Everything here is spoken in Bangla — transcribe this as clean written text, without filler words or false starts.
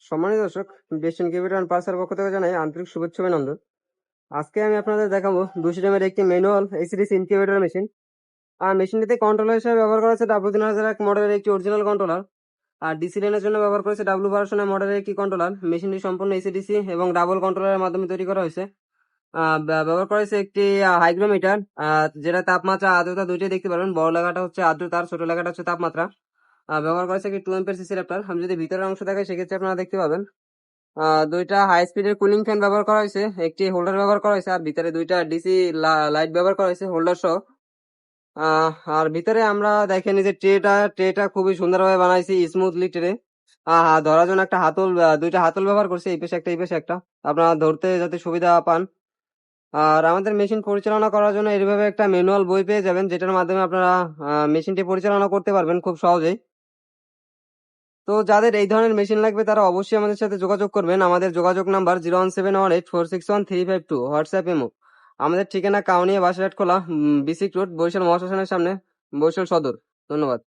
সম্মানিত দর্শক, বেস্ট ইনকিউবেটর অ্যান্ড পার্সার পক্ষ থেকে জানাই আন্তরিক শুভেচ্ছা অভিনন্দন। আজকে আমি আপনাদের দেখাবো 200 একটি ম্যানুয়াল এসিডিসি ইনকিউবেটর মেশিন। আর মেশিনটিতে কন্ট্রোলার হিসেবে ব্যবহার করা হচ্ছে W3001 মডেলের একটি অরিজিনাল কন্ট্রোলার। আর ডিসি লাইনের জন্য ব্যবহার করেছে W1200 মডেলের একটি কন্ট্রোলার। মেশিনটি সম্পূর্ণ এসিডিসি এবং ডাবল কন্ট্রোলারের মাধ্যমে তৈরি করা হয়েছে। ব্যবহার করা হয়েছে একটি হাইগ্রোমিটার, যেটা তাপমাত্রা আর্দ্রতা দুইটাই দেখতে পারবেন। বড় লেখাটা হচ্ছে আর্দ্রতা আর ছোট লেখাটা হচ্ছে তাপমাত্রা। ব্যবহার করেছে একটি 2 এম্পিয়ার সিসি র্যাপ্টার। আমি যদি ভিতরের অংশ দেখাই সেক্ষেত্রে আপনারা দেখতে পাবেন দুইটা হাই স্পিডের কুলিং ফ্যান ব্যবহার করা হয়েছে, একটি হোল্ডার ব্যবহার করা হয়েছে, আর ভিতরে দুইটা ডিসি লাইট ব্যবহার করা হয়েছে হোল্ডার সহ। আর ভিতরে আমরা দেখেন যে ট্রেটা খুবই সুন্দরভাবে বানাইছি, স্মুথলি ট্রে। ধরার জন্য একটা হাতল, দুইটা হাতল ব্যবহার করছি, এই পাশে একটা এই পাশে একটা, আপনারা ধরতে যাতে সুবিধা পান। আর আমাদের মেশিন পরিচালনা করার জন্য এইভাবে একটা ম্যানুয়াল বই পেয়ে যাবেন, যেটার মাধ্যমে আপনারা মেশিনটি পরিচালনা করতে পারবেন খুব সহজেই। তো যাদের এই ধরনের মেশিন লাগবে তারা অবশ্যই আমাদের সাথে যোগাযোগ করবেন। আমাদের যোগাযোগ নাম্বার 01718461352, হোয়াটসঅ্যাপ ইমো। আমাদের ঠিকানা কাউনিয়া বাসেরহাট খোলা, বিসিক রোড, বরিশাল মহাশ্মশানের সামনে, বরিশাল সদর। ধন্যবাদ।